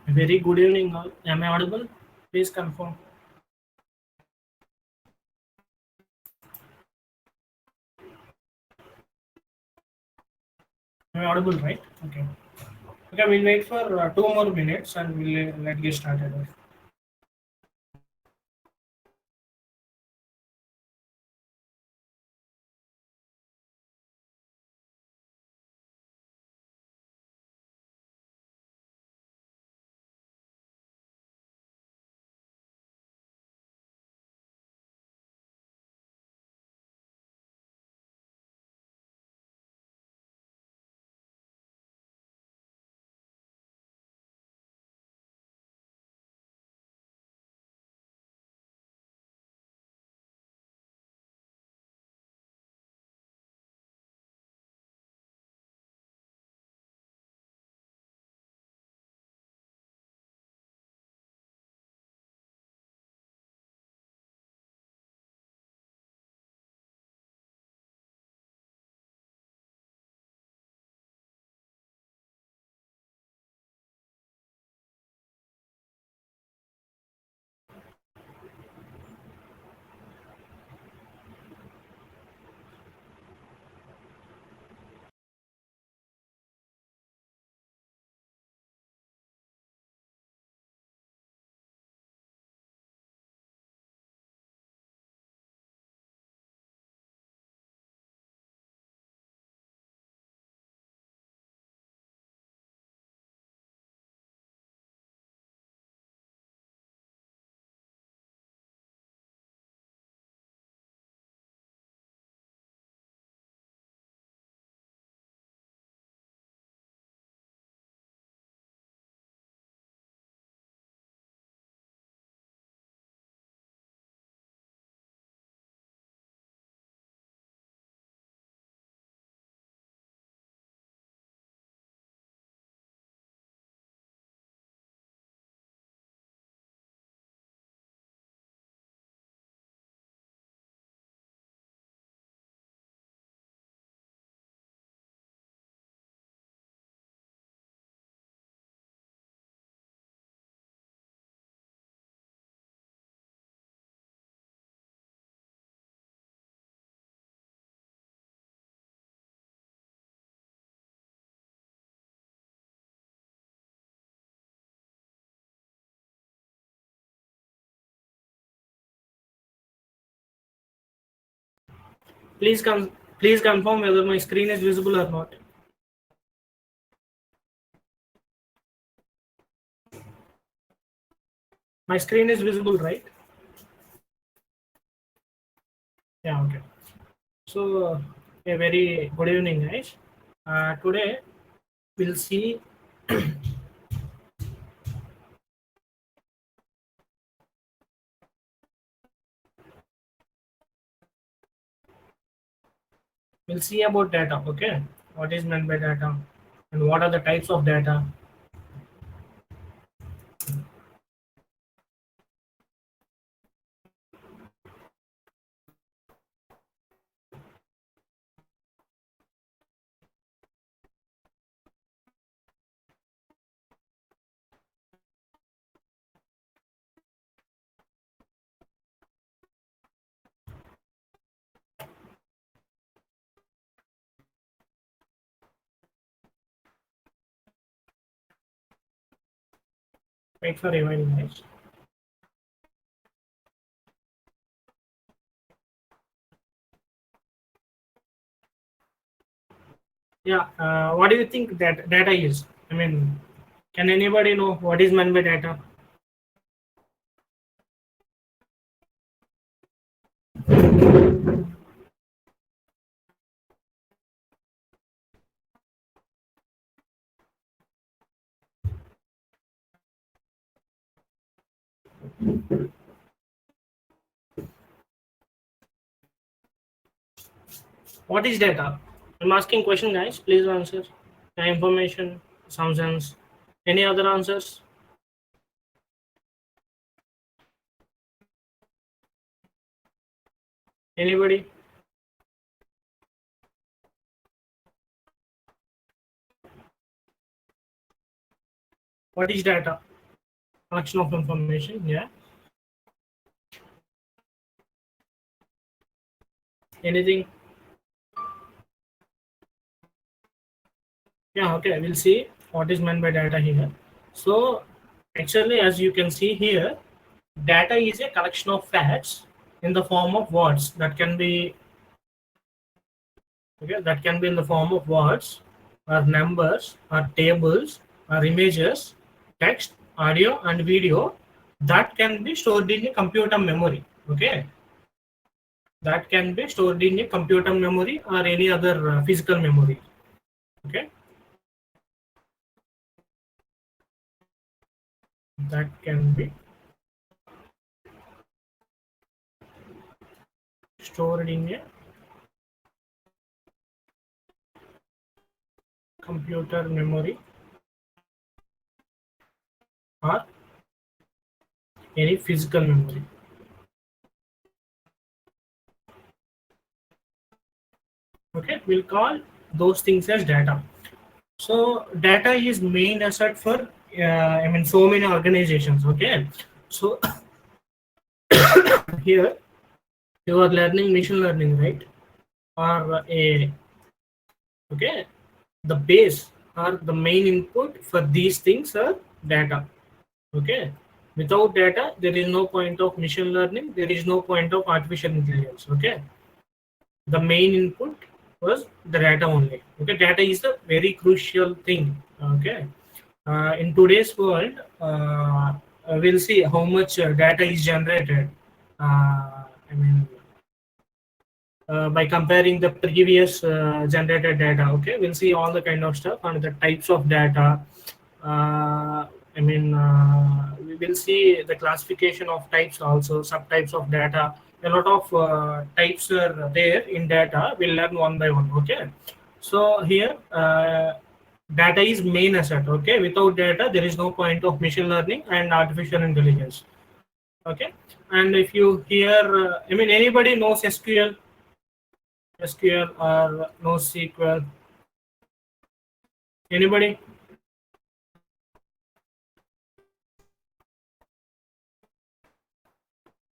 Very good evening all. Am I audible? Please confirm. Am I audible, right? Okay. Okay, we'll wait for 2 more minutes and let's get started. Please please confirm whether my screen is visible or not. My screen is visible, right? Yeah, okay. So, a very good evening, guys. Today we'll see about data. Okay, what is meant by data, and what are the types of data. Wait for remaining, guys. Yeah, what do you think that data is? I mean, can anybody know what is meant by data? What is data? I'm asking question, guys. Please answer. Information, assumptions, any other answers? Anybody? What is data? collection of information. Yeah. Anything? Yeah. Okay. We'll see what is meant by data here. So actually, as you can see here, data is a collection of facts in the form of words that can be that can be in the form of words or numbers or tables or images, text, audio, and video that can be stored in a computer memory. Okay, that can be stored in a computer memory or any other physical memory. Okay, that can be stored in a computer memory or any physical memory. Okay, we'll call those things as data. So data is main asset for so many organizations. Okay, so here you are learning machine learning, right? Or a okay, the base or the main input for these things are data. Okay, without data there is no point of machine learning, there is no point of artificial intelligence. Okay, the main input was the data only. Okay, data is a very crucial thing. Okay, in today's world, we'll see how much data is generated. I mean, by comparing the previous generated data. Okay, we'll see all the kind of stuff and the types of data. We will see the classification of types also, subtypes of data. A lot of types are there in data. We'll learn one by one. Okay, so here data is main asset. Okay, without data there is no point of machine learning and artificial intelligence. Okay, and if you hear, anybody knows SQL or NoSQL? Anybody?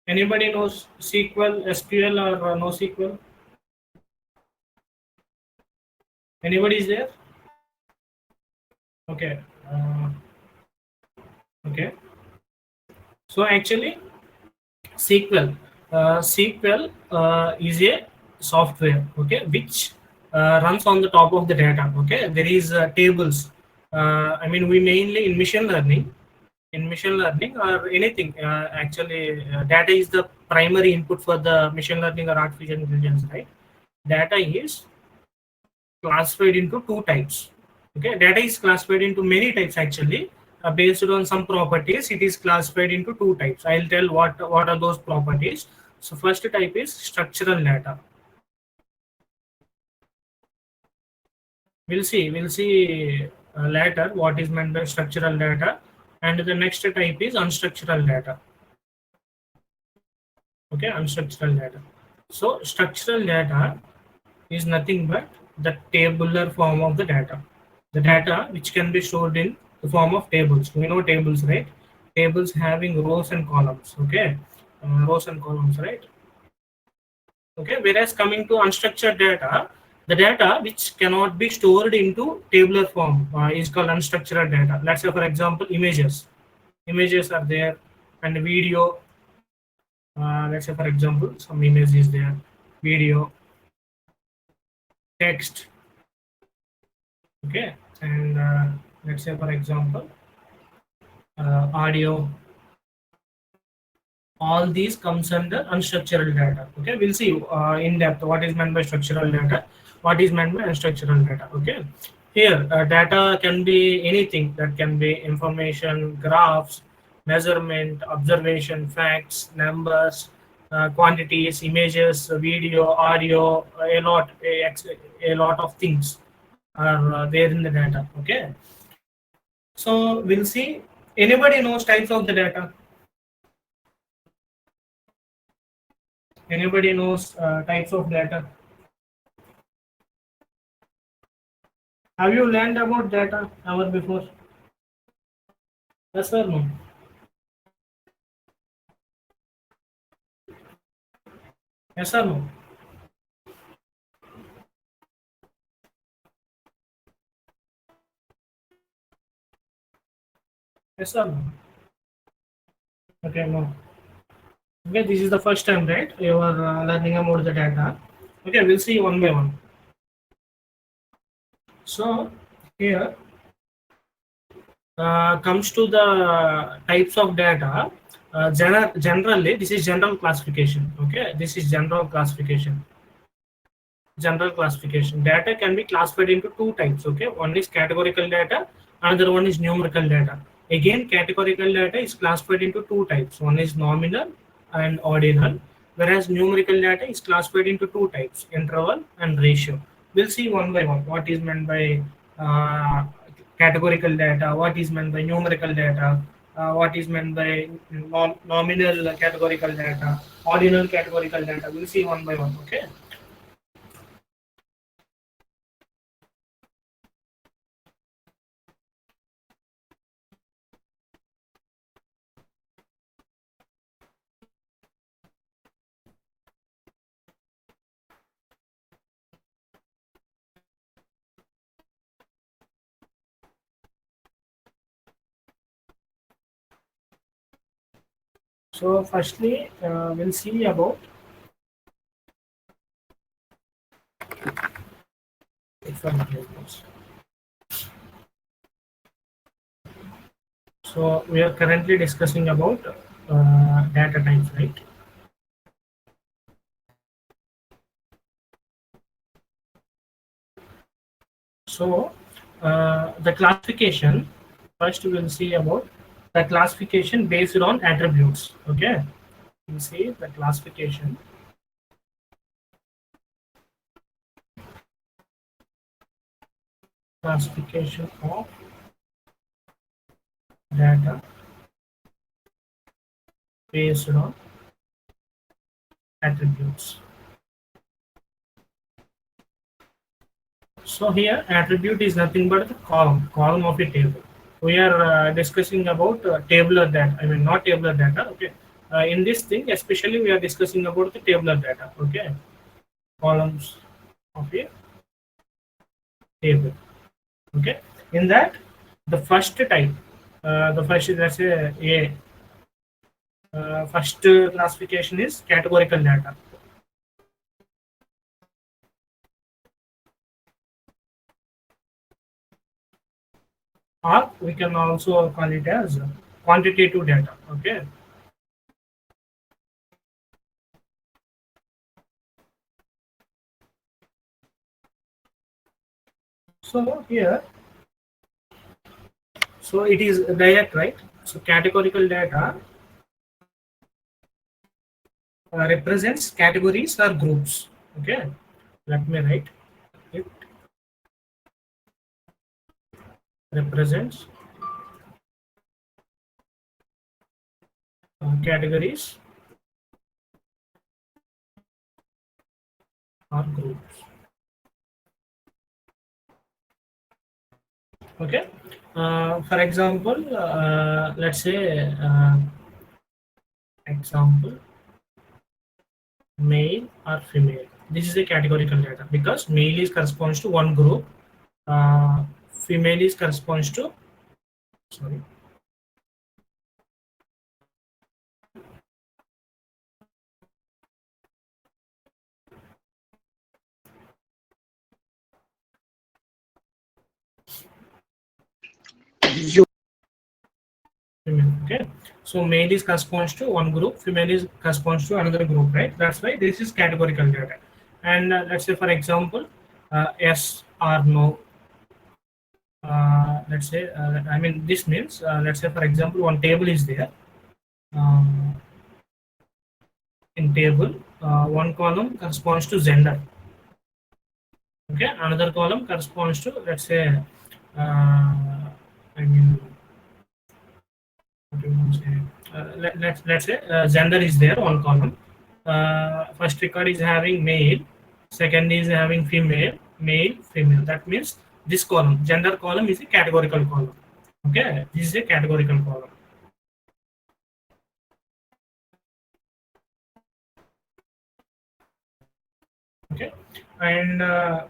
Anybody knows SQL or NoSQL? Anybody is there? Okay. Okay. So actually, SQL is a software, okay, which runs on the top of the data. Okay, there is tables. We mainly in machine learning or anything. Actually, data is the primary input for the machine learning or artificial intelligence, right? Data is classified into two types. Okay, data is classified into many types actually. Based on some properties, it is classified into two types. I'll tell what are those properties. So first type is structural data. We'll see later what is meant by structural data, and the next type is unstructured data. Okay, unstructured data. So structural data is nothing but the tabular form of the data. The data which can be stored in the form of tables. We know tables, right? Tables having rows and columns. Okay, rows and columns, right? Okay. Whereas coming to unstructured data, the data which cannot be stored into tabular form is called unstructured data. Let's say, for example, images. Images are there, and video. Let's say, for example, some image is there, video, text. Okay, and let's say, for example, audio. All these comes under unstructured data. Okay, we'll see in depth what is meant by structural data, what is meant by unstructured data. Okay, here data can be anything, that can be information, graphs, measurement, observation, facts, numbers, quantities, images, video, audio, a lot of things are there in the data. Okay, so we'll see. Anybody knows types of the data? Anybody knows types of data? Have you learned about data ever before? Yes or no? Yes or no? Yes or no? Okay, no. Okay, this is the first time, right? You are learning about the data. Okay, we'll see one by one. So here comes to the types of data. Generally, this is general classification. Okay, this is general classification. General classification. Data can be classified into two types. Okay, one is categorical data, another one is numerical data. Again, categorical data is classified into two types. One is nominal and ordinal, whereas numerical data is classified into two types: interval and ratio. We'll see one by one what is meant by categorical data, what is meant by numerical data, what is meant by nominal categorical data, ordinal categorical data. We'll see one by one. Okay. So firstly, we'll see about examples. So we are currently discussing about data types, right? So the classification, first we'll see about the classification based on attributes. Okay, we'll see the classification of data based on attributes. So here attribute is nothing but the column of a table. We are discussing about tabular data. I mean, not tabular data. Okay. In this thing, especially we are discussing about the tabular data. Okay, columns of a table. Okay. In that, the first type, the first is, let's say a first classification is categorical data, or we can also call it as quantitative data. Okay. So here, so it is direct, right? So categorical data represents categories or groups. Okay, let me write it. Represents categories or groups. Okay, for example, let's say example male or female. This is a categorical data because male is corresponds to one group, female is corresponds to, sorry, female. Okay, so male is corresponds to one group, female is corresponds to another group, right? That's why this is categorical data. And let's say for example, yes or no. Let's say I mean this means let's say for example one table is there. In table, one column corresponds to gender. Okay, another column corresponds to, let's say I mean, what do you want to say? Let's say gender is there, one column. First record is having male, second is having female, male, female. That means this column, gender column, is a categorical column. Okay, this is a categorical column. Okay, and a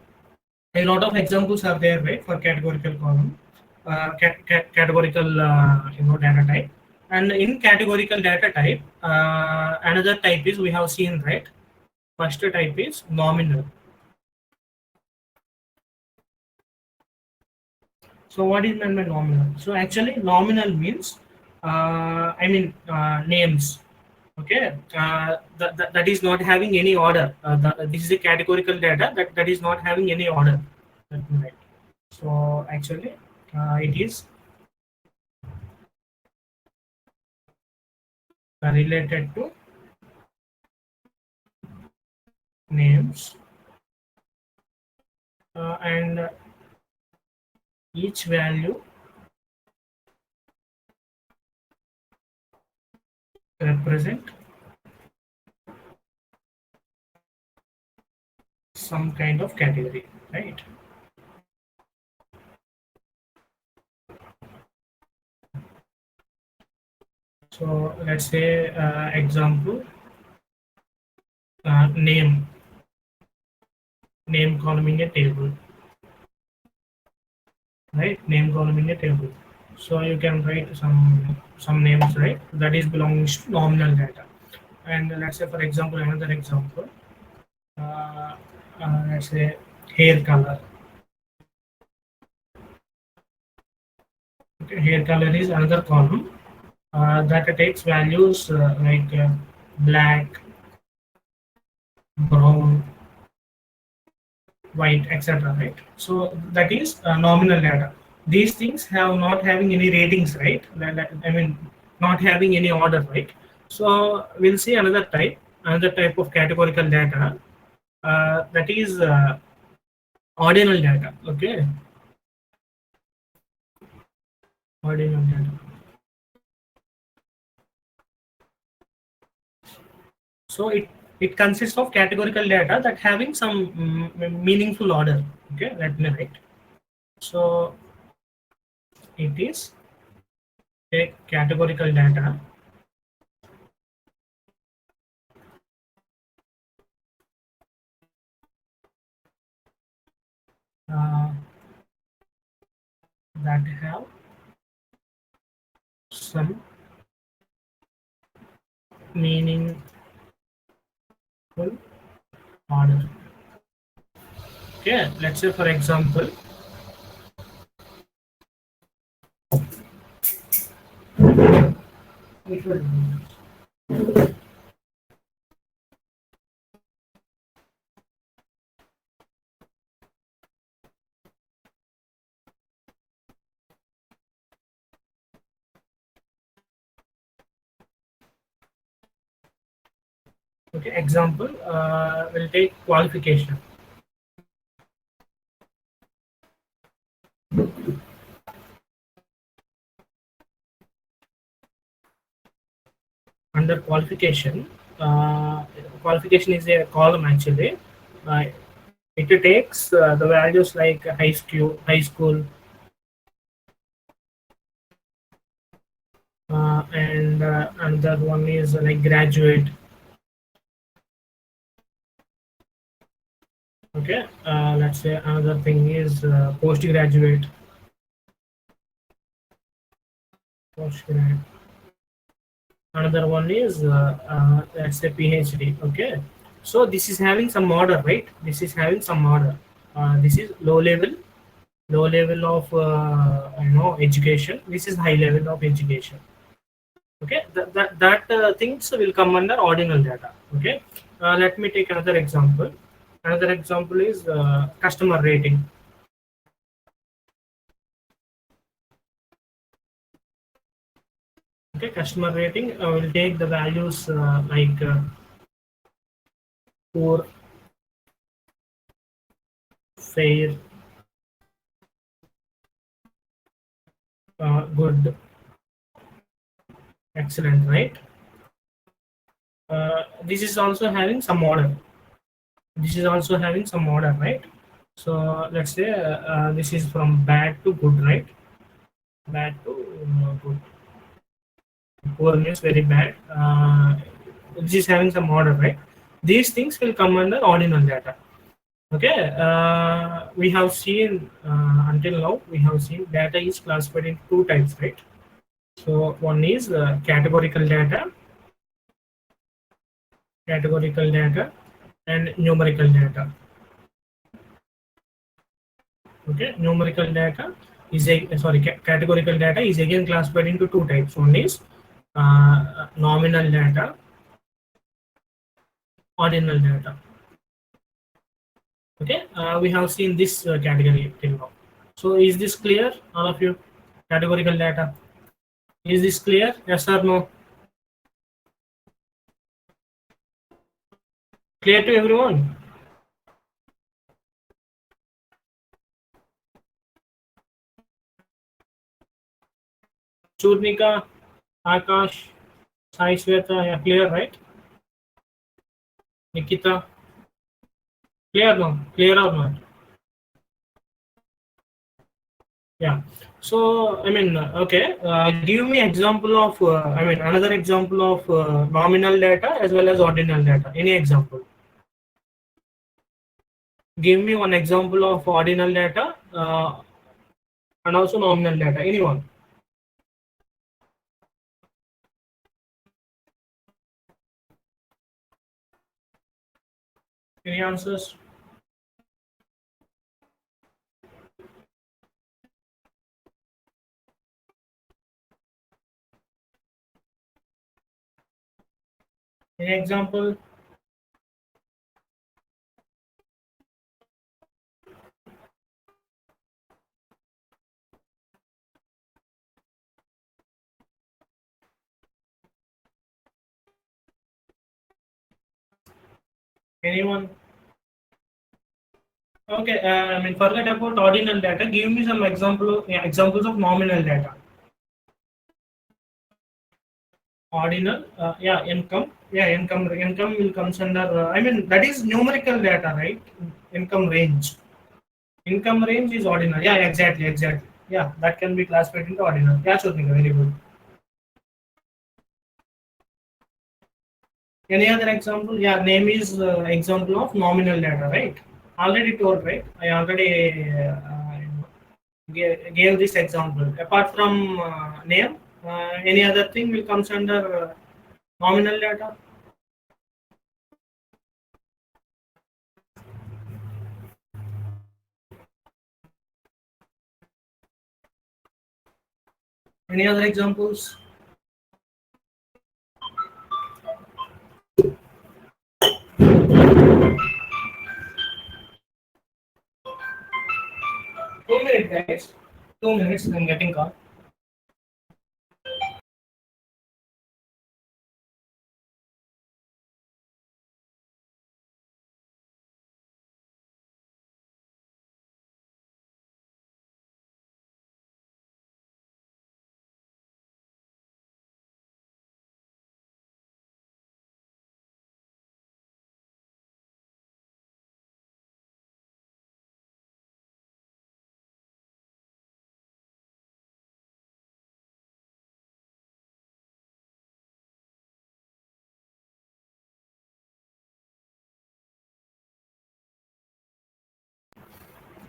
lot of examples are there, right, for categorical column, categorical data type. And in categorical data type, another type is we have seen, right. First type is nominal. So what is meant by nominal? So actually nominal means names. Okay, that is not having any order. This is a categorical data that is not having any order. Right. So actually it is related to names, and each value represent some kind of category, right? So let's say example, name column in a table, right? Name column in a table. So you can write some names, right? That is belongs to nominal data. And let's say, for example, another example, let's say hair color. Okay, hair color is another column that takes values like black, brown, white, etc. Right? So that is nominal data. These things have not having any ratings, right? I mean, not having any order, right? So we'll see another type of categorical data, that is ordinal data. Okay, ordinal data. So it consists of categorical data that having some meaningful order. Okay, let me write. So it is a categorical data that have some meaningful order. Okay, let's say, for example, okay, example, we'll take qualification. Under qualification, qualification is a column actually. It takes the values like high school, and another one is like graduate. Okay, let's say another thing is postgraduate. Another one is let's say PhD. Okay, so this is having some order, right? This is having some order. This is low level of education. This is high level of education. Okay, that things will come under ordinal data. Okay, let me take another example. Another example is customer rating. Okay, customer rating will take the values like poor, fair, good, excellent, right? This is also having some order. This is also having some order, right? So let's say this is from bad to good, right? Bad to good. Poor means very bad. This is having some order, right? These things will come under ordinal data. Okay, we have seen until now we have seen data is classified in two types, right? So one is categorical data, and numerical data. Okay, numerical data is categorical data is again classified into two types. One is nominal data, ordinal data. Okay, we have seen this category till now. So is this clear, all of you? Categorical data. Is this clear? Yes or no? Clear to everyone? Churnika, Akash, Sai Sweta, yeah, clear, right? Nikita, clear no? Clear or not? Yeah. So I mean, okay. Give me example of another example of nominal data as well as ordinal data. Any example? Give me one example of ordinal data and also nominal data. Anyone? Any answers? Any example? Anyone? Okay. Forget about ordinal data. Give me some examples of nominal data. Ordinal, yeah, income will comes under. That is numerical data, right? Income range. Income range is ordinal. Yeah, exactly. Yeah, that can be classified into ordinal. Yeah, Chotnika, very good. Any other example? Yeah, name is example of nominal data, right? Already told, right? I already gave this example. Apart from name, any other thing will comes under nominal data. Any other examples? 2 minutes, guys. 2 minutes. I'm getting call.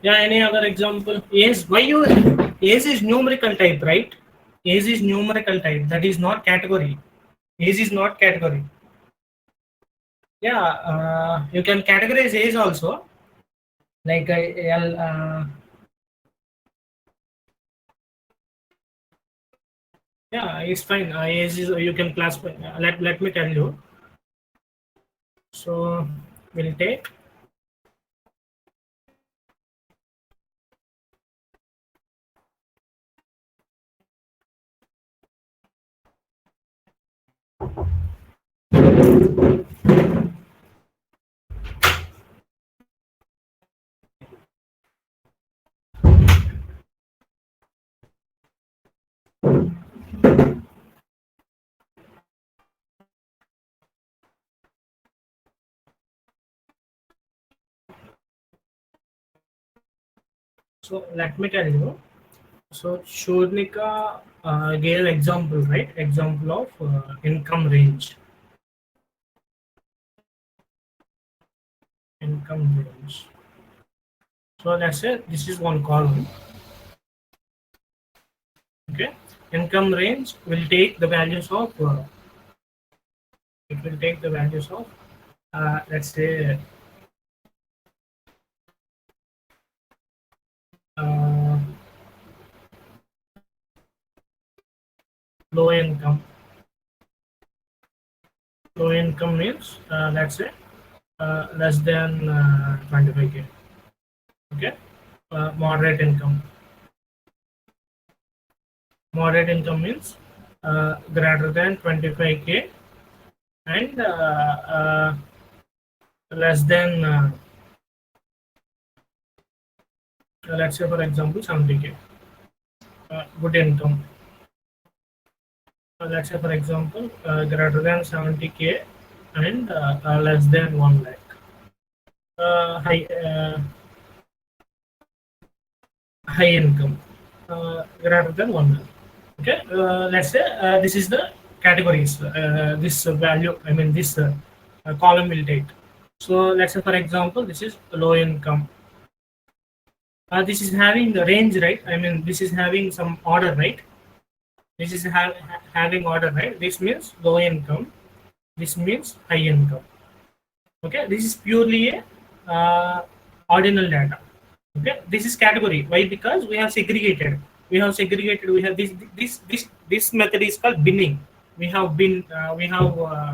Yeah, any other example? Yes, why you age is numerical type, right? Age is numerical type. That is not category. Age is not category. Yeah, you can categorize age also. Like yeah, it's fine. Age is you can classify. Let me tell you. So we'll take. So let me tell you. So Shurnika gave example, right? Example of income range. Income range. So let's say this is one column. Okay, income range will take the values of it will take the values of let's say uh, low income. Low income means let's say less than 25k. Okay, moderate income. Moderate income means greater than 25k and less than let's say for example 70k. Good income. Let's say for example greater than 70k and less than 1 lakh. High income greater than 1 lakh. Okay, let's say this is the categories. This value, I mean this column will take. So let's say for example this is low income. This is having the range, right? I mean this is having some order, right? This is having order, right? This means low income. This means high income. Okay, this is purely a ordinal data. Okay, this is category. Why? Because we have segregated. We have segregated. We have this method is called binning. We have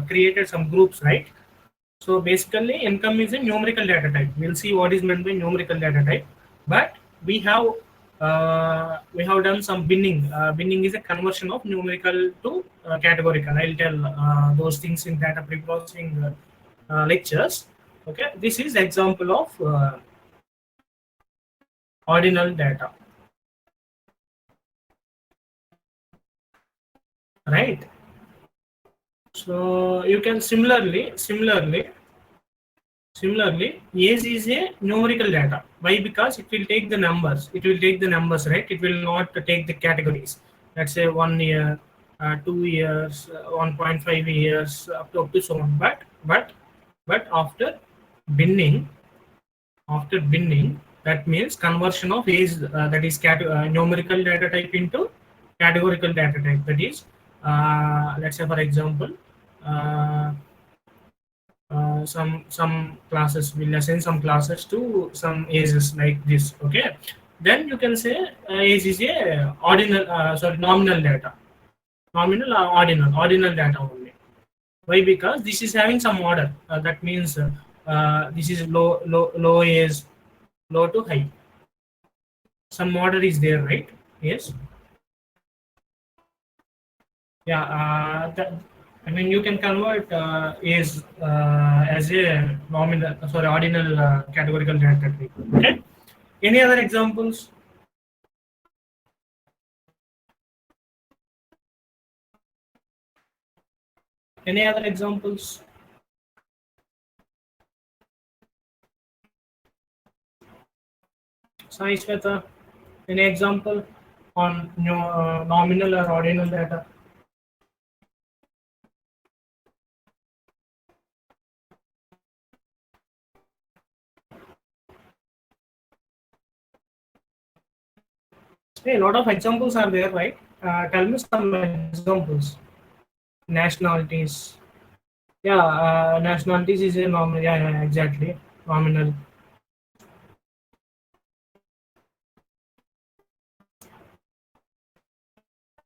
created some groups, right? So basically, income is a numerical data type. We'll see what is meant by numerical data type. But we have done some binning. Binning is a conversion of numerical to categorical. I'll tell those things in data preprocessing lectures. Okay, this is example of ordinal data, right? So you can similarly age is a numerical data. Why? Because it will take the numbers. It will take the numbers, right? It will not take the categories. Let's say 1 year, 2 years, 1.5 years, up to so on. But binning, after binning, that means conversion of age, that is numerical data type into categorical data type. That is, let's say for example, some classes will assign some classes to some ages like this. Okay, then you can say age is a ordinal, nominal data, nominal or ordinal data only. Why? Because this is having some order. That means this is low age, low to high. Some order is there, right? Yes. Yeah. I mean, you can convert is as a nominal, sorry, ordinal categorical data type. Okay. Any other examples? Any other examples? Sai Shweta, any example on nominal or ordinal data? Hey, a lot of examples are there, right? Tell me some examples. Nationalities. Yeah, nationalities is a nominal. Yeah, exactly. Nominal.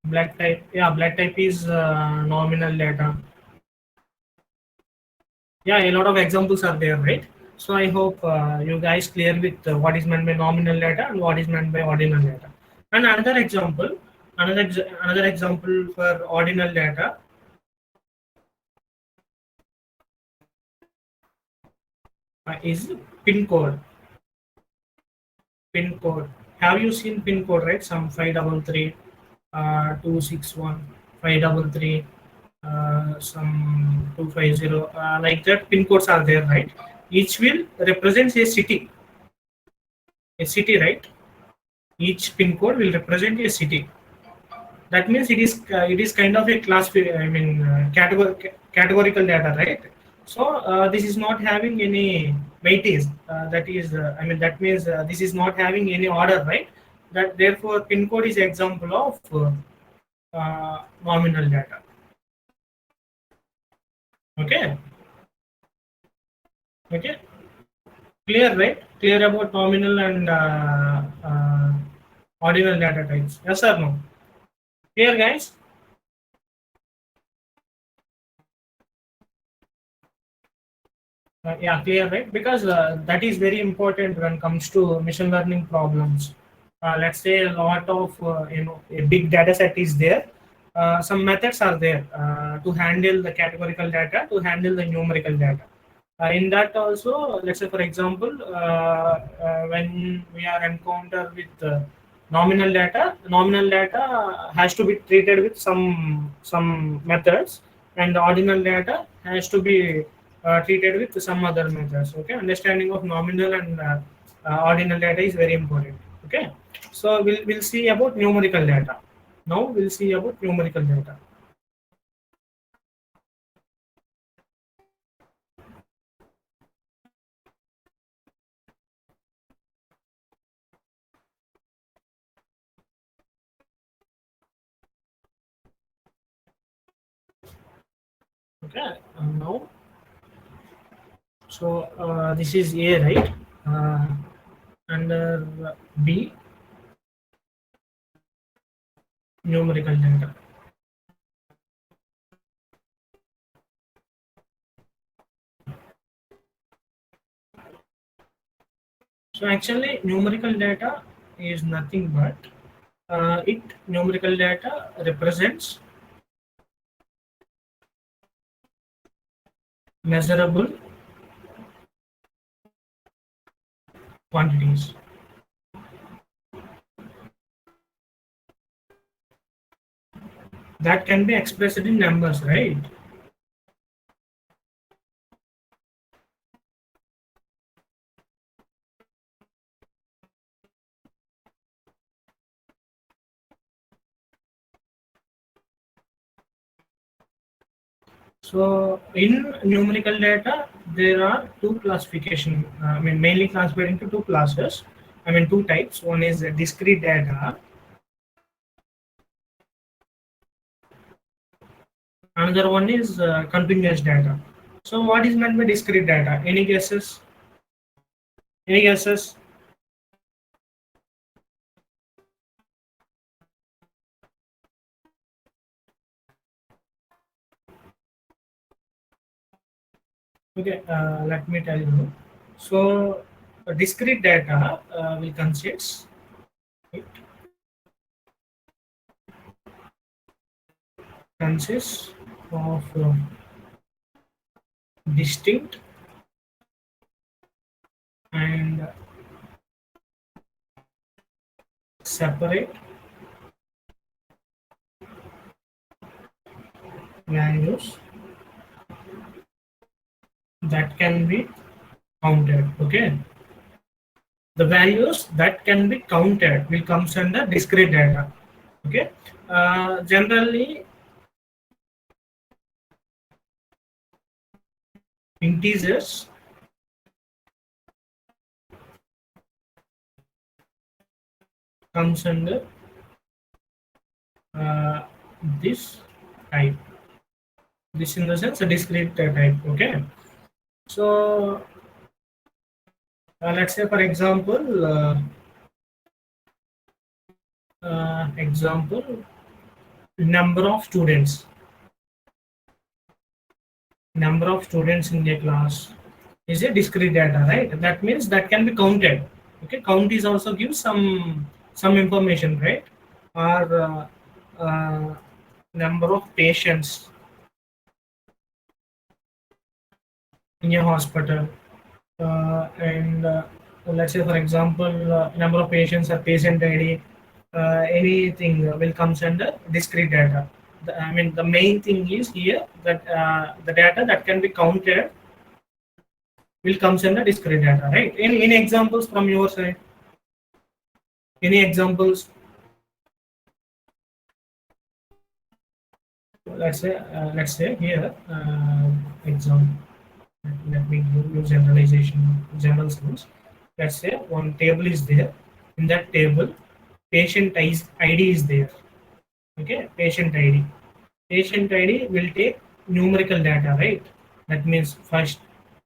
Blood type. Yeah, blood type is nominal data. Yeah, a lot of examples are there, right? So I hope you guys clear with what is meant by nominal data and what is meant by ordinal data. And another example for ordinal data is pin code. Pin code. Have you seen pin code, right? Some 533, 261, 533, some 250, like that. Pin codes are there, right? Each will represents a city. A city, right? Each pin code will represent a city. That means it is kind of a class. I mean categorical data, right? So this is not having any weight is that is I mean that means this is not having any order, right? That therefore pin code is example of nominal data. Okay. Okay. Clear, right? Clear about nominal and ordinal data types. Yes or no? Clear, guys? Yeah, clear, right? Because that is very important when it comes to machine learning problems. Let's say a lot of a big data set is there. Some methods are there to handle the categorical data, to handle the numerical data. In that also, let's say for example, when we are encounter with nominal data has to be treated with some methods, and the ordinal data has to be treated with some other methods. Okay, understanding of nominal and ordinal data is very important. Okay, so we'll see about numerical data. Now we'll see about numerical data. Okay, now so this is A, right? Under B, numerical data. So actually, numerical data is nothing but numerical data represents measurable quantities. That can be expressed in numbers, right? So in numerical data, there are two classification. I mean, mainly classified into two classes. I mean, two types. One is discrete data. Another one is continuous data. So what is meant by discrete data? Any guesses? Any guesses? Okay, let me tell you. So, discrete data will it consists of distinct and separate values that can be counted. Okay, the values that can be counted will comes under discrete data. Okay, generally integers comes under this type. This in the sense a discrete type. Okay, so let's say for example number of students in a class is a discrete data, right? That means that can be counted. Okay, count is also gives some information, right? Or number of patients in a hospital, and let's say for example number of patients or patient ID, anything will comes under discrete data. I mean the main thing is here that the data that can be counted will comes under discrete data, right? Any examples from your side? Any examples? Let's say here example. Let me give you generalization, general sense. Let's say one table is there. In that table, patient ID is there. Okay, patient ID. Patient ID will take numerical data, right? That means first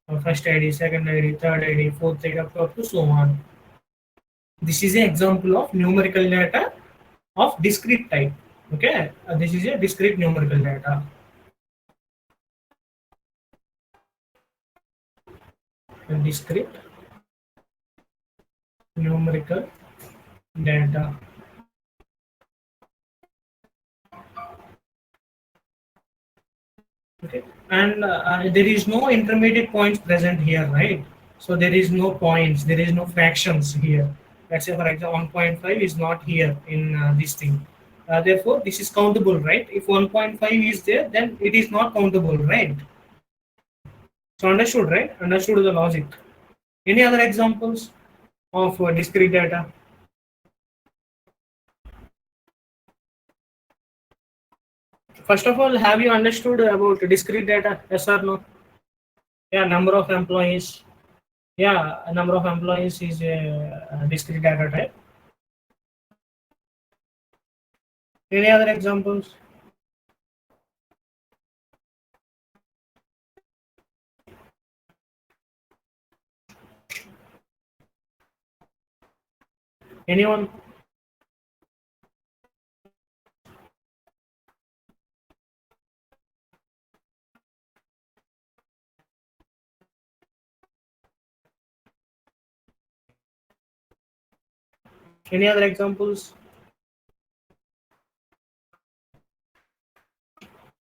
ID, second ID, third ID, fourth ID, up to so on. This is an example of numerical data of discrete type. Okay, this is a discrete numerical data. A discrete numerical data. Okay, and there is no intermediate points present here, right? So there is no points, there is no fractions here. Let's say for example 1.5 is not here in this thing. Therefore this is countable, right? If 1.5 is there, then it is not countable, right? So understood, right? Understood the logic. Any other examples of discrete data? First of all, have you understood about discrete data? Yes or no? Yeah, number of employees. Yeah, a number of employees is a discrete data type. Any other examples? Anyone? Any other examples?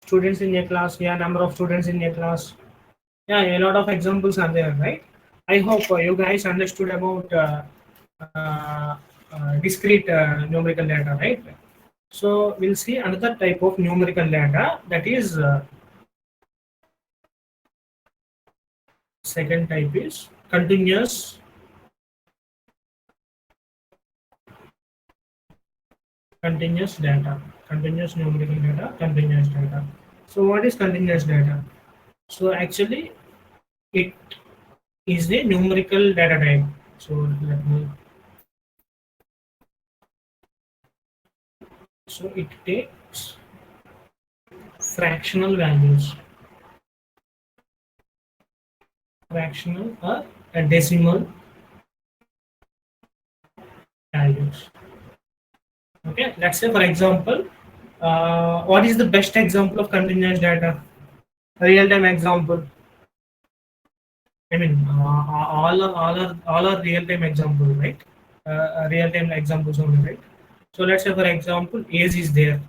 Students in a class. Yeah, number of students in a class. Yeah, a lot of examples are there, right? I hope you guys understood about uh, discrete numerical data, right? So we'll see another type of numerical data, that is second type is continuous data, continuous numerical data, continuous data. So what is continuous data? So actually it is a numerical data type. So let me, so it takes fractional values, fractional or a decimal values. Okay, let's say for example, what is the best example of continuous data? Real-time example. I mean, all are real-time examples, right? Real-time examples only, right? So let's say, for example, age is there.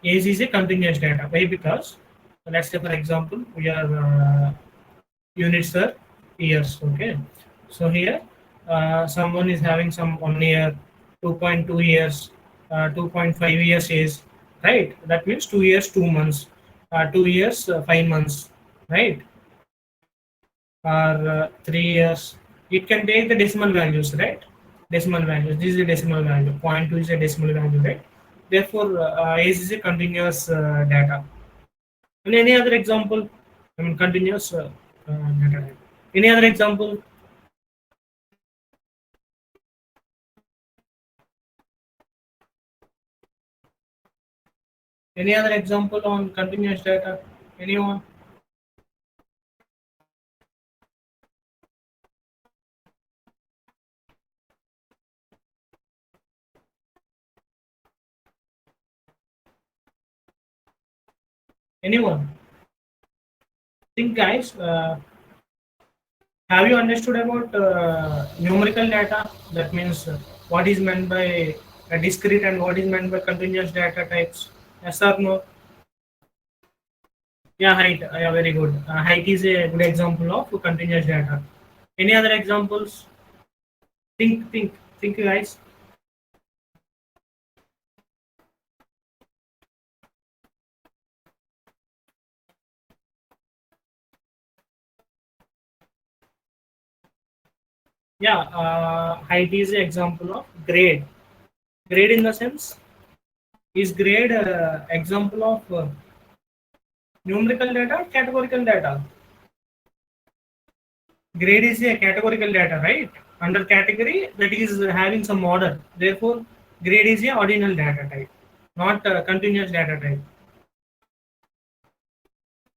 Age is a continuous data. Why? Because let's say, for example, we are units are years. Okay. So here, someone is having some 1 year, 2.2 years, 2.5 years age, right? That means 2 years, 2 months, 2 years, 5 months, right? Or 3 years. It can take the decimal values, right? Decimal values. This is a decimal value. Point 0.2 is a decimal value, right? Therefore, age is a continuous data. And any other example? I mean, continuous data type. Any other example? Any other example on continuous data? Anyone? Anyone? Think, guys. Have you understood about numerical data? That means what is meant by discrete and what is meant by continuous data types? Yes or no? Yeah, height. Yeah, very good. Height is a good example of continuous data. Any other examples? Think, guys. Yeah, height is an example of grade. Grade in the sense, is grade example of numerical data, categorical data? Grade is a categorical data, right? Under category, that is having some order. Therefore, grade is a ordinal data type, not continuous data type.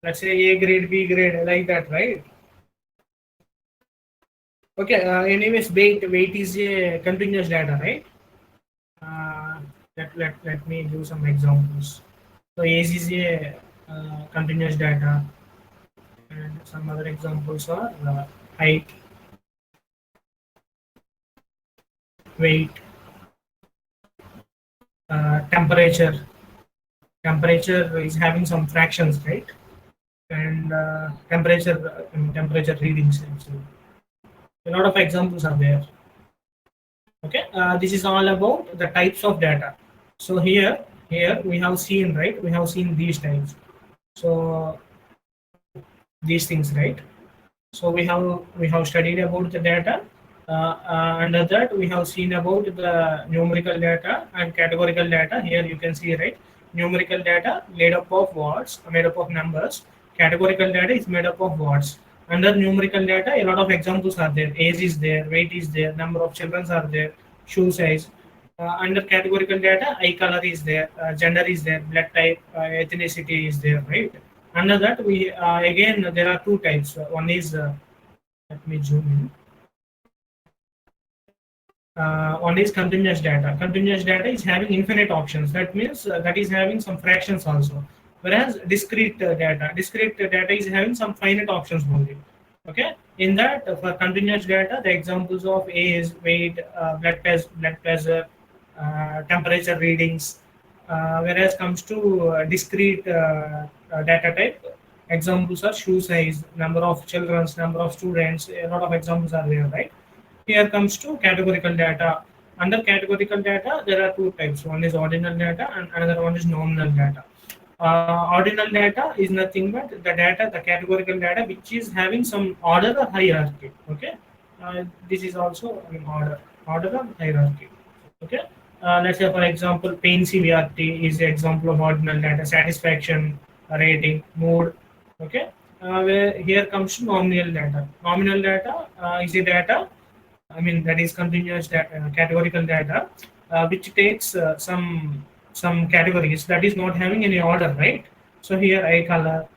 Let's say A grade, B grade, like that, right? Okay. Anyways, weight is a continuous data, right? Uh, let me give some examples. So age is a continuous data, and some other examples are height, weight, temperature. Temperature is having some fractions, right? And temperature readings. Actually, a lot of examples are there. Okay, this is all about the types of data. So here we have seen, right? We have seen these types. So these things, right? So we have studied about the data. Under that, we have seen about the numerical data and categorical data. Here you can see, right? Numerical data made up of words, made up of numbers. Categorical data is made up of words. Under numerical data, a lot of examples are there. Age is there, weight is there, number of children are there, shoe size. Under categorical data, eye color is there, gender is there, blood type, ethnicity is there, right? Under that, we again there are two types. One is let me zoom in. One is continuous data. Continuous data is having infinite options. That means that is having some fractions also. Whereas discrete data is having some finite options only. Okay. In that, for continuous data, the examples of age, weight, blood pressure, temperature readings. Whereas comes to discrete data type, examples are shoe size, number of children, number of students. A lot of examples are there, right? Here comes to categorical data. Under categorical data, there are two types. One is ordinal data and another one is nominal data. Ordinal data is nothing but the data, the categorical data, which is having some order or hierarchy. Okay, this is also an order or hierarchy. Okay, let's say for example, pain severity is the example of ordinal data. Satisfaction, rating, mood. Okay, where here comes to nominal data. Nominal data is a data, I mean, that is continuous data, categorical data, which takes some categories that is not having any order, right? So here, eye color,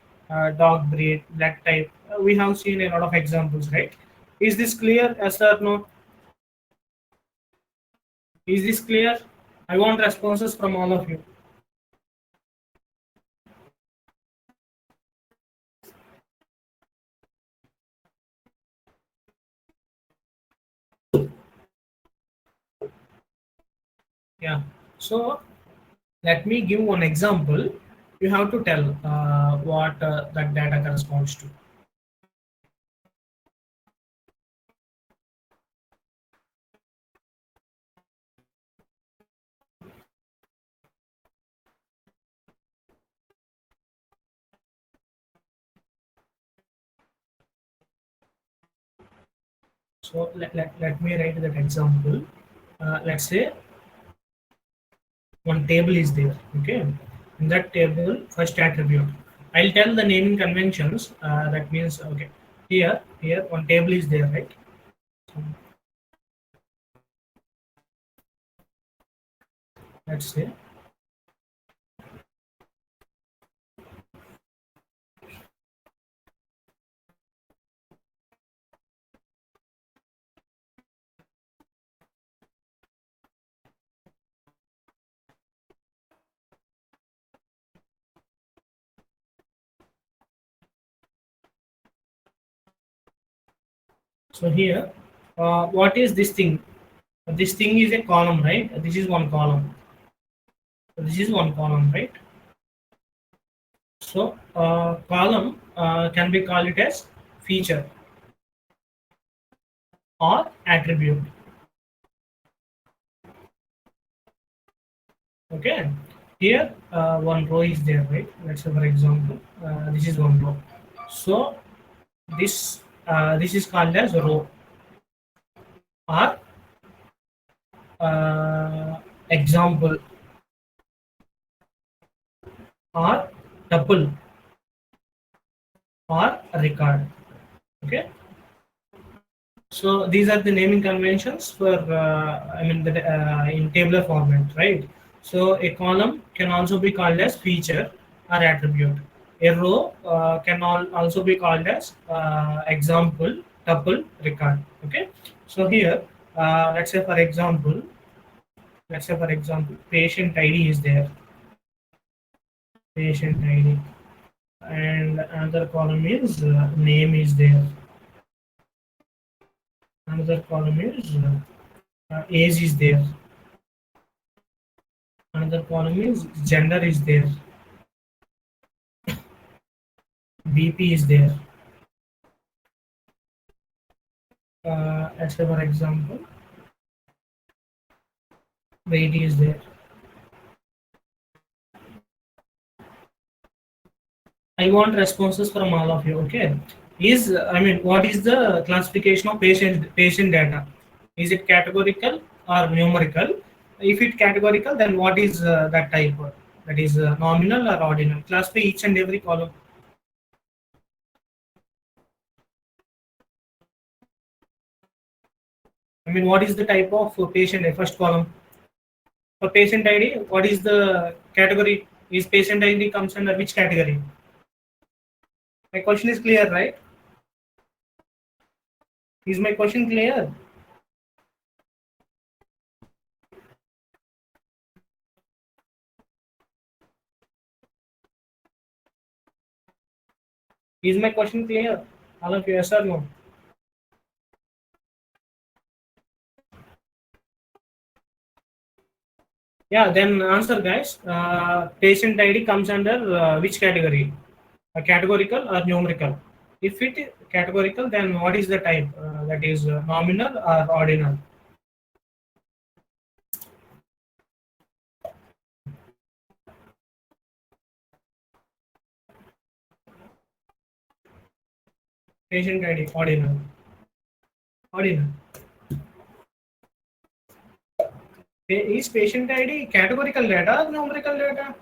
dog breed, blood type. We have seen a lot of examples, right? Is this clear? Yes or no? Is this clear? I want responses from all of you. Yeah. So let me give one example. You have to tell what that data corresponds to. So let me write that example. Let's say one table is there. Okay, in that table, first attribute. I'll tell the naming conventions. That means okay. Here one table is there, right? So, let's say so here. What is this thing? This thing is a column, right? This is one column. This is one column, right? So column can be called it as feature or attribute. Okay. Here one row is there, right? Let's say for example, this is one row. So this is called as row or example or tuple or record. Okay. So these are the naming conventions for in tabular format, right? So a column can also be called as feature or attribute. A row can also be called as example, tuple, record. Okay. So here, let's say for example, patient ID is there, patient ID, and another column is name is there. Another column is age is there. Another column is gender is there. BP is there. Let's say for example, weight is there. I want responses from all of you. Okay, what is the classification of patient data? Is it categorical or numerical? If it categorical, then what is that type? That is nominal or ordinal. Classify each and every column. What is the type of patient? First column for patient ID. What is the category? Is patient ID comes under which category? My question is clear, right? Is my question clear? Is my question clear? All of you, yes or no? Yeah, then answer, guys. Patient ID comes under which category? Categorical or numerical? If it is categorical, then what is the type? That is nominal or ordinal? Patient ID, ordinal. Ordinal. Is patient ID categorical data or numerical data?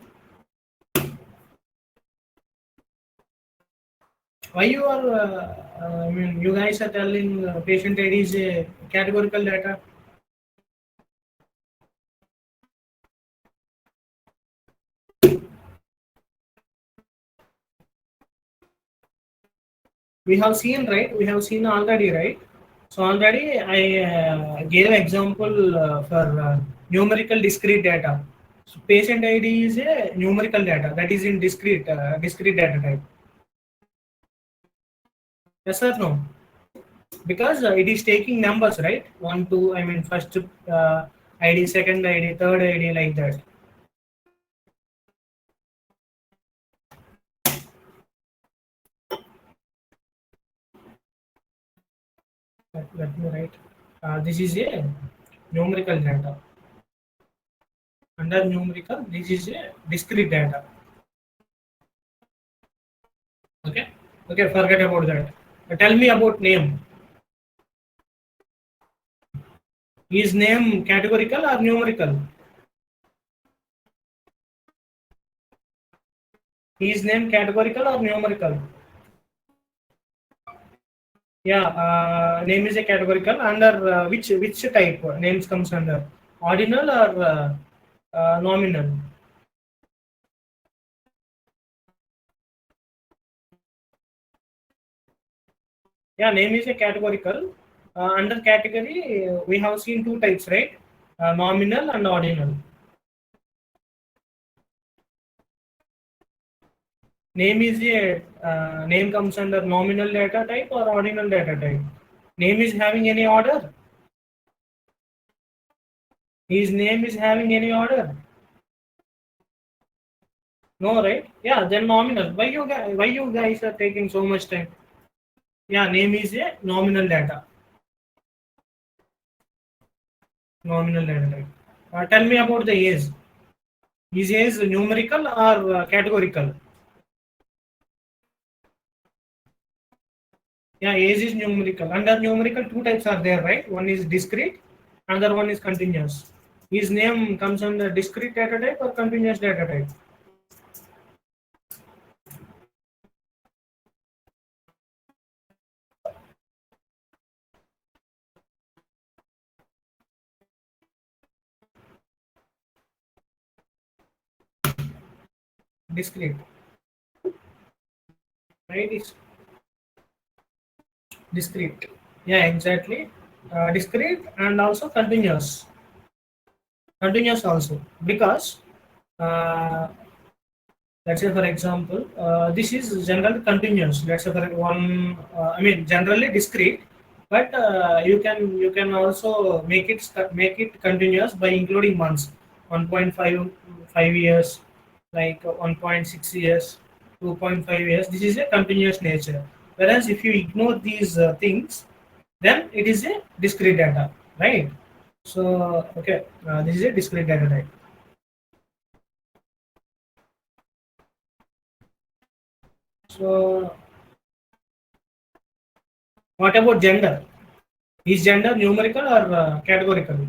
Why you are, you guys are telling patient ID is a categorical data? We have seen, right? We have seen already, right? So already I gave example for numerical discrete data. So patient ID is a numerical data that is in discrete data type. Yes or no? Because it is taking numbers, right? One, two. First ID, second ID, third ID, like that. Let me write. This is a numerical data. Under numerical, this is a discrete data. Okay. Okay. Forget about that. Tell me about name. Is name categorical or numerical? Is name categorical or numerical? Yeah, name is a categorical. Under which type names comes under? Ordinal or nominal? Yeah, name is a categorical. Under category, we have seen two types, right? Nominal and ordinal. Name is a name comes under nominal data type or ordinal data type. Name is having any order? His name is having any order? No, right? Yeah, then nominal. Why you guys are taking so much time? Yeah, name is a nominal data. Nominal data type. Tell me about the age. Is age numerical or categorical? Yeah, age is numerical. Under numerical, two types are there, right? One is discrete, another one is continuous. His name comes under discrete data type or continuous data type? discrete, right? It's discrete. Yeah, exactly. Discrete and also continuous. Continuous also because uh, let's say for example, this is generally continuous. Let's say for one, I mean generally discrete, but you can also make it continuous by including months, 1.5 5 years, like 1.6 years, 2.5 years. This is a continuous nature. Whereas if you ignore these things, then it is a discrete data, right? So okay, this is a discrete data type. So what about gender? Is gender numerical or categorical?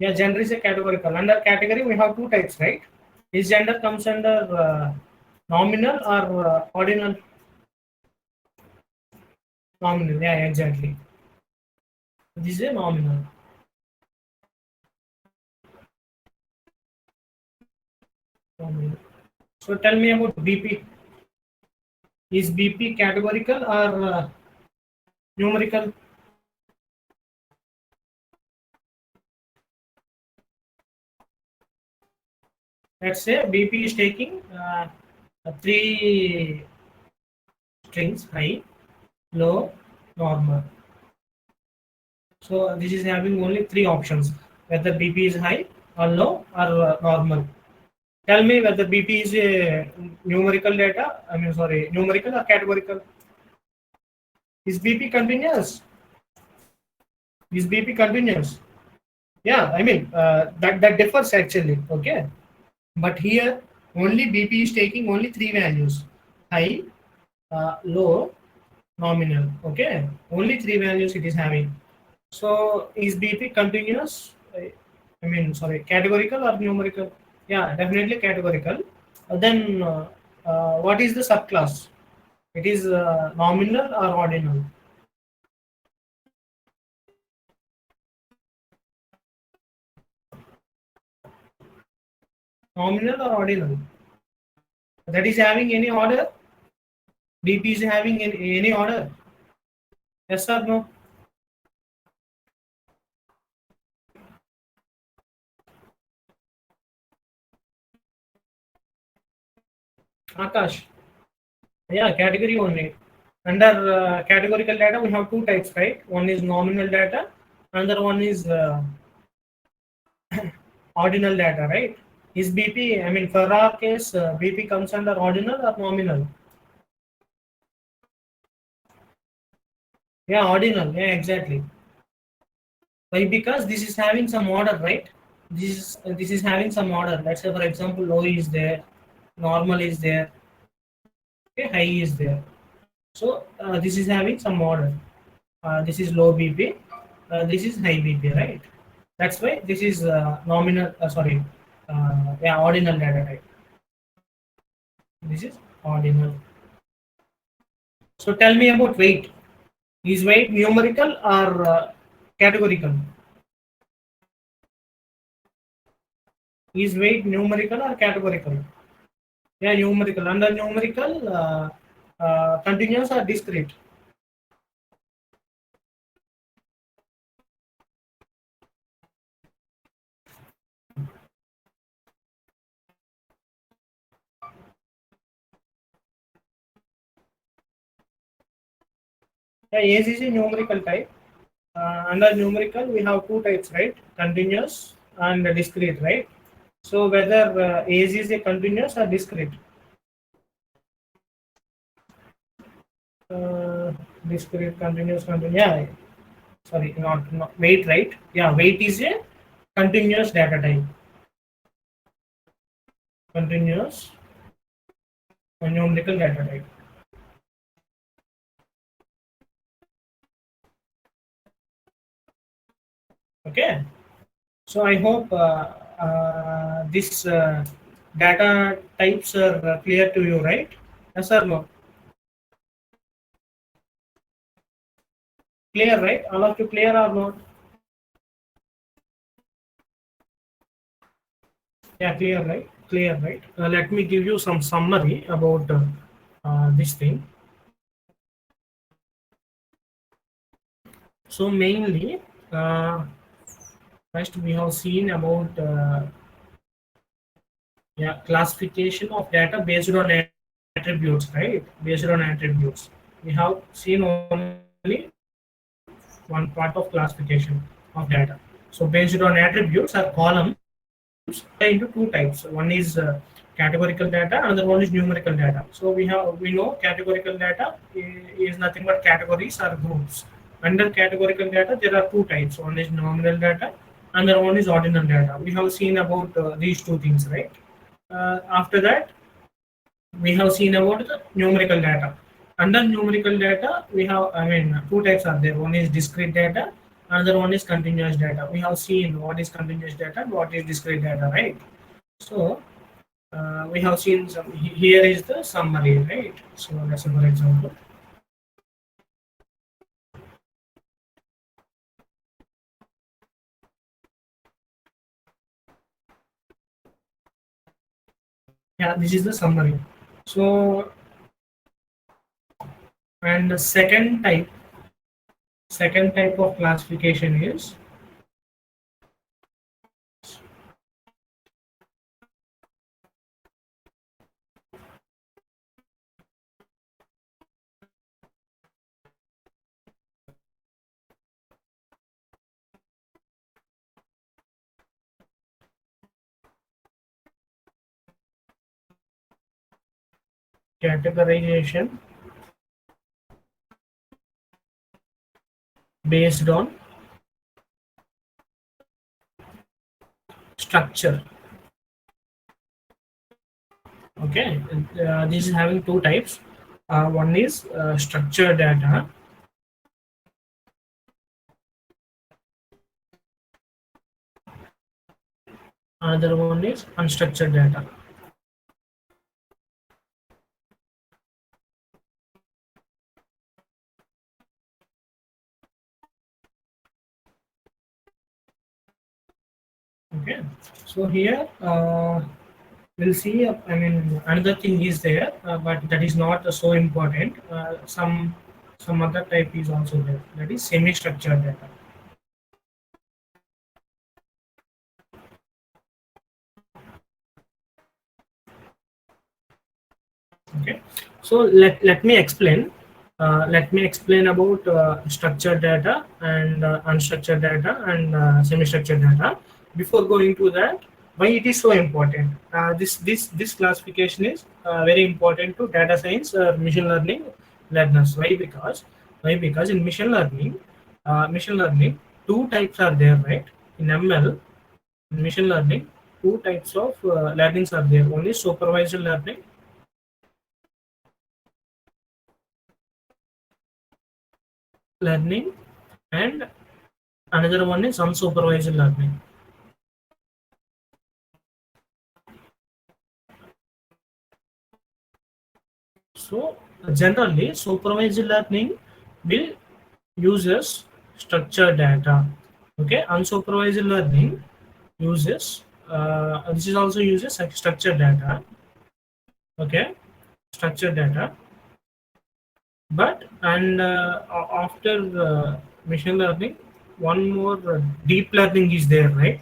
Yeah, gender is a categorical. Under category, we have two types, right? Is gender comes under nominal or ordinal? Nominal, yeah, exactly. This is a nominal. Nominal. So tell me about BP. Is BP categorical or numerical? Let's say BP is taking three strings: high, low, normal. So this is having only three options: whether BP is high or low or normal. Tell me whether BP is a numerical data. I mean, sorry, numerical or categorical? Is BP continuous? Is BP continuous? Yeah, I mean that differs actually. Okay, but here only BP is taking only three values: high, low, nominal. Okay, only three values it is having. So is BP continuous? I mean, sorry, categorical or numerical? Yeah, definitely categorical. Then what is the subclass? It is nominal or ordinal? Nominal or ordinal? That is having any order? BP is having any order? Yes or no? Akash. Yeah, category only. Under categorical data, we have two types, right? One is nominal data, another one is ordinal data, right? Is BP, I mean, for our case, BP comes under ordinal or nominal? Yeah, ordinal. Yeah, exactly. Why? Because this is having some order, right? This is having some order. Let's say, for example, low is there, normal is there, okay, high is there. So this is having some order. This is low BP. This is high BP, right? That's why this is nominal. Sorry, yeah, ordinal data type. This is ordinal. So tell me about weight. Is weight numerical or categorical? Is weight numerical or categorical? Yeah, numerical. Under numerical, continuous or discrete? Yeah, age is a numerical type. Under numerical, we have two types, right? Continuous and discrete, right? So whether age is a continuous or discrete? Uh, Discrete, continuous, continuous. Yeah, sorry, not weight, right? Yeah, weight is a continuous data type. Continuous and numerical data type. Okay. So I hope this data types are clear to you, right? Yes or no? Clear, right? All of you clear or not? Yeah, clear, right? Clear, right? Let me give you some summary about this thing. So mainly, first we have seen about yeah, classification of data based on attributes, right? Based on attributes. We have seen only one part of classification of data. So based on attributes or columns, into two types. One is categorical data, another one is numerical data. So we know categorical data is nothing but categories or groups. Under categorical data, there are two types. One is nominal data, another one is ordinal data. We have seen about these two things, right? After that, we have seen about the numerical data. Under numerical data, we have, I mean, two types are there. One is discrete data, another one is continuous data. We have seen what is continuous data and what is discrete data, right? So we have seen some. Here is the summary, right? So let's say, for example, yeah, this is the summary. So and the second type of classification is categorization based on structure. Okay, this is having two types. One is structured data, another one is unstructured data. Okay, so here we'll see. I mean, another thing is there, but that is not so important. Some other type is also there. That is semi-structured data. Okay, so let me explain. Let me explain about structured data and unstructured data and semi-structured data. Before going to that, why it is so important? This classification is very important to data science or machine learning learners. Why because in machine learning, two types are there, right? In ML, in machine learning, two types of learnings are there. One is supervised learning and another one is unsupervised learning. So generally supervised learning will uses structured data. Okay, unsupervised learning uses this is also uses structured data. Okay, structured data, but and after machine learning, one more deep learning is there, right?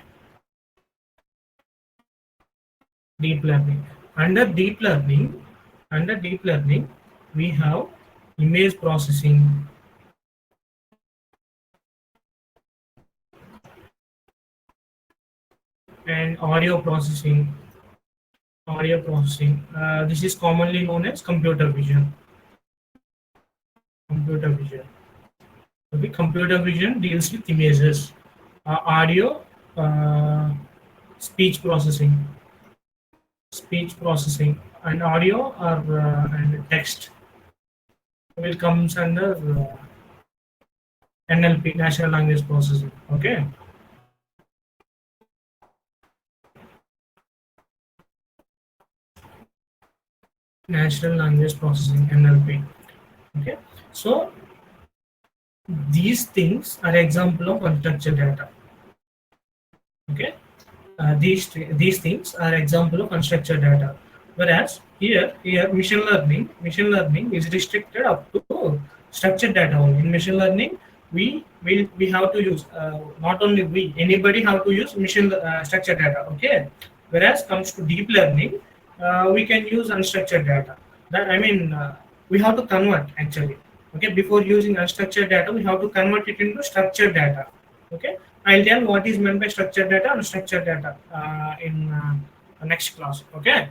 Deep learning. Under deep learning, we have image processing and audio processing. This is commonly known as computer vision. Computer vision. Okay, computer vision deals with images, audio, uh, speech processing, and audio or and text will comes under NLP, natural language processing. Okay, natural language processing, NLP. Okay, so these things are example of unstructured data. Okay, these things are example of unstructured data. Whereas here machine learning is restricted up to structured data only. In machine learning, we have to use not only we, anybody have to use machine structured data. Okay, whereas comes to deep learning, we can use unstructured data. That I mean, we have to convert actually. Okay, before using unstructured data, we have to convert it into structured data. Okay, I'll tell what is meant by structured data and unstructured data in next class. Okay,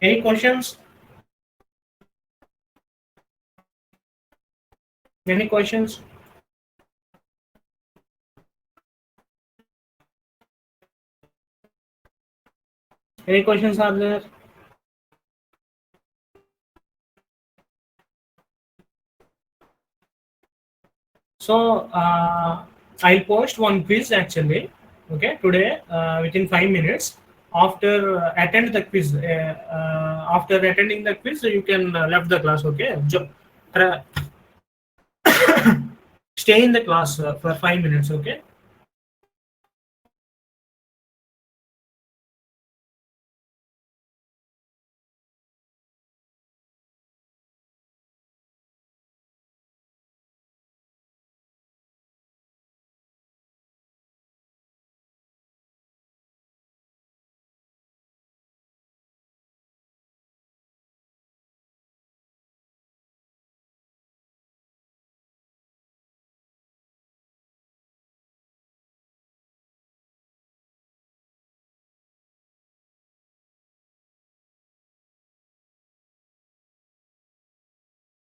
any questions? Any questions? Any questions are there? So I'll post one quiz actually. Okay, today within 5 minutes. After attend the quiz, after attending the quiz, you can left the class. Okay, stay in the class for 5 minutes. Okay.